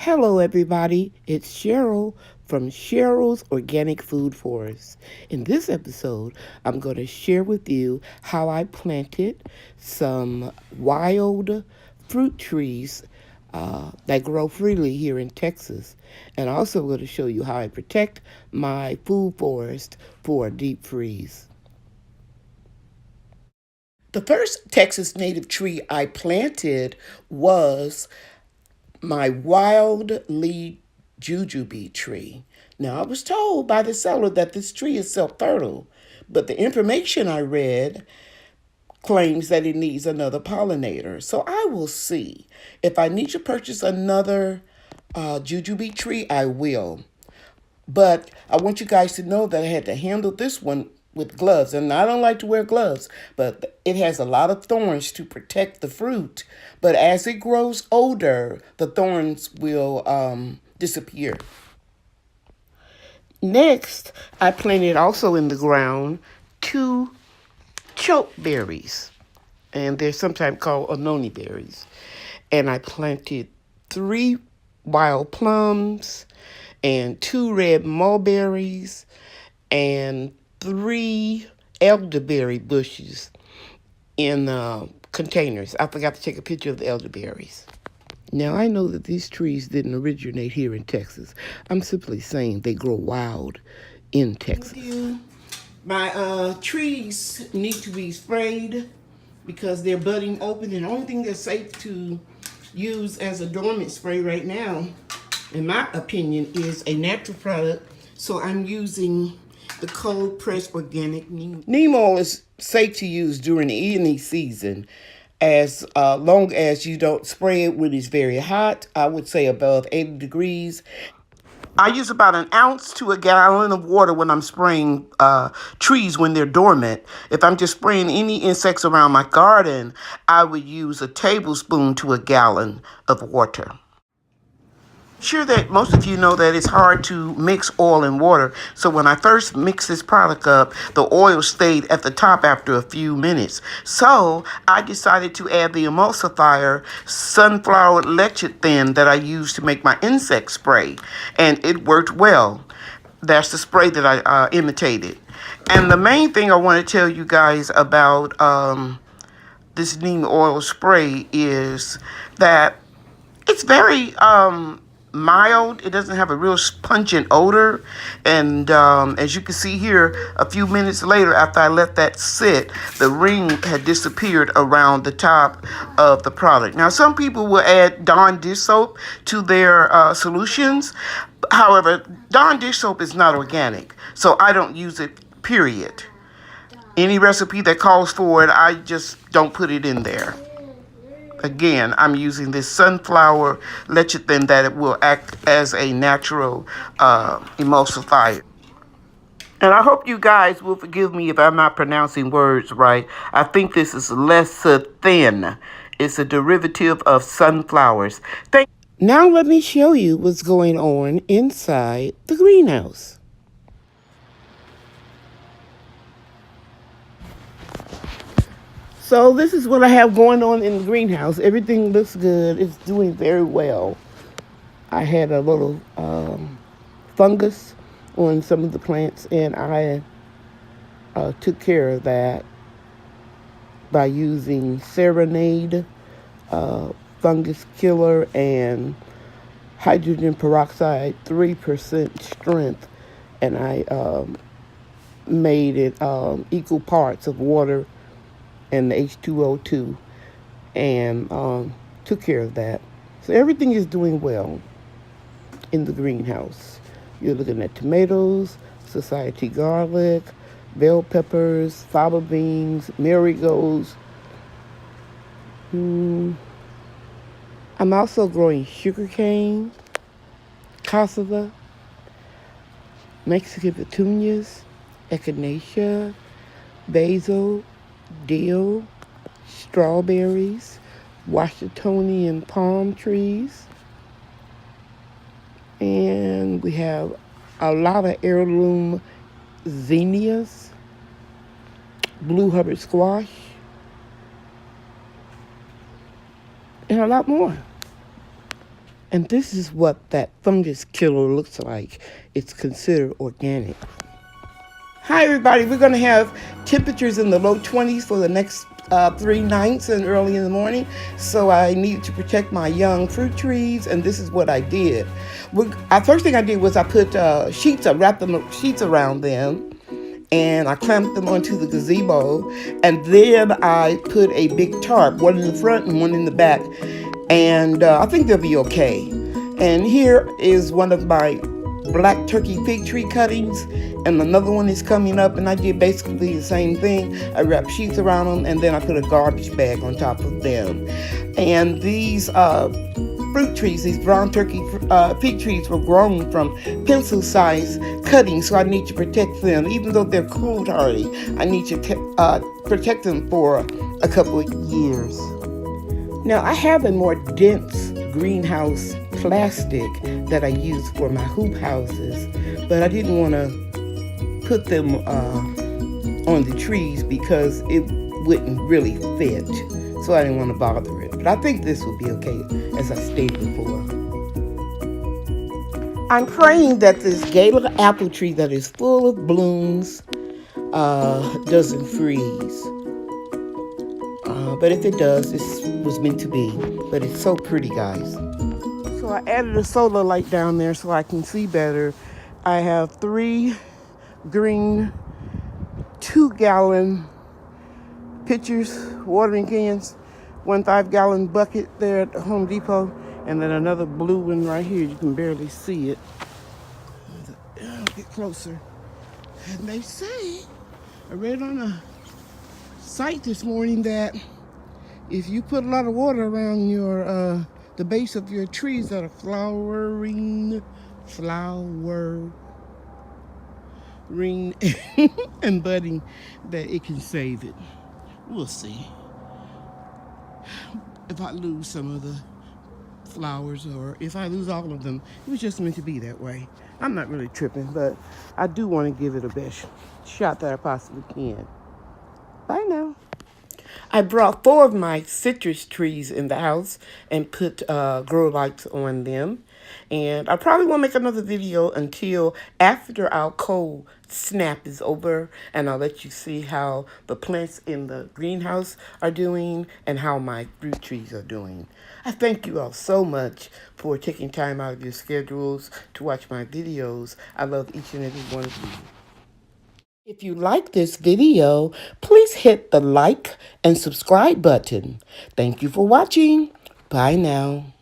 Hello, everybody. It's Cheryl from Cheryl's Organic Food Forest. In this episode, I'm going to share with you how I planted some wild fruit trees that grow freely here in Texas. And also going to show you how I protect my food forest for a deep freeze. The first Texas native tree I planted was my wildly Jujube tree. Now, I was told by the seller that this tree is self-fertile, but the information I read claims that it needs another pollinator. So I will see. If I need to purchase another Jujube tree, I will. But I want you guys to know that I had to handle this one with gloves. And I don't like to wear gloves, but it has a lot of thorns to protect the fruit. But as it grows older, the thorns will disappear. Next, I planted also in the ground 2 chokeberries. And they're sometimes called anoni berries. And I planted 3 wild plums and 2 red mulberries and 3 elderberry bushes in containers. I forgot to take a picture of the elderberries. Now, I know that these trees didn't originate here in Texas. I'm simply saying they grow wild in Texas. My trees need to be sprayed because they're budding open, and the only thing that's safe to use as a dormant spray right now, in my opinion, is a natural product. So I'm using the cold pressed organic neem oil. Is safe to use during any season, as long as you don't spray it when it's very hot. I would say above 80 degrees. I use about an ounce to a gallon of water when I'm spraying trees when they're dormant. If I'm just spraying any insects around my garden, I would use a tablespoon to a gallon of water. Sure that most of you know that it's hard to mix oil and water. So when I first mixed this product up, the oil stayed at the top after a few minutes. So I decided to add the emulsifier sunflower lecithin that I use to make my insect spray. And it worked well. That's the spray that I imitated. And the main thing I want to tell you guys about this neem oil spray is that it's very mild. It doesn't have a real pungent odor. And as you can see here, a few minutes later after I let that sit, the ring had disappeared around the top of the product. Now, some people will add Dawn dish soap to their solutions. However, Dawn dish soap is not organic, so I don't use it, period. Any recipe that calls for it, I just don't put it in there. Again, I'm using this sunflower lecithin that it will act as a natural emulsifier. And I hope you guys will forgive me if I'm not pronouncing words right. I think this is lecithin. It's a derivative of sunflowers. Now let me show you what's going on inside the greenhouse. So this is what I have going on in the greenhouse. Everything looks good. It's doing very well. I had a little fungus on some of the plants, and I took care of that by using Serenade fungus killer and hydrogen peroxide 3% strength, and I made it equal parts of water and the H2O2, and took care of that. So everything is doing well in the greenhouse. You're looking at tomatoes, society garlic, bell peppers, fava beans, marigolds. I'm also growing sugarcane, cassava, Mexican petunias, echinacea, basil, dill, strawberries, Washingtonian palm trees, and we have a lot of heirloom zinnias, blue Hubbard squash, and a lot more. And this is what that fungus killer looks like. It's considered organic. Hi, everybody. We're going to have temperatures in the low 20s for the next 3 nights and early in the morning. So I need to protect my young fruit trees, and this is what I did. First thing I did was I put wrapped sheets around them, and I clamped them onto the gazebo, and then I put a big tarp, one in the front and one in the back, and I think they'll be okay. And here is one of my black turkey fig tree cuttings, and another one is coming up, and I did basically the same thing. I wrapped sheets around them, and then I put a garbage bag on top of them. And these fruit trees, these brown turkey fig trees, were grown from pencil-sized cuttings, so I need to protect them. Even though they're cold hardy, I need to protect them for a couple of years. Now, I have a more dense greenhouse plastic that I use for my hoop houses, but I didn't want to put them on the trees because it wouldn't really fit, so I didn't want to bother it. But I think this will be okay, as I stated before. I'm praying that this Gala apple tree that is full of blooms doesn't freeze. But if it does, this was meant to be. But it's so pretty, guys. So I added a solar light down there so I can see better. I have 3 green 2-gallon pitchers, watering cans, 1 5-gallon bucket there at the Home Depot, and then another blue one right here. You can barely see it. I'll get closer. And they say, I read on a site this morning that if you put a lot of water around your the base of your trees that are flowering and budding, that it can save it. We'll see. If I lose some of the flowers, or if I lose all of them, it was just meant to be that way. I'm not really tripping, but I do want to give it a best shot that I possibly can. Bye now. I brought 4 of my citrus trees in the house and put grow lights on them. And I probably won't make another video until after our cold snap is over. And I'll let you see how the plants in the greenhouse are doing and how my fruit trees are doing. I thank you all so much for taking time out of your schedules to watch my videos. I love each and every one of you. If you like this video, please hit the like and subscribe button. Thank you for watching. Bye now.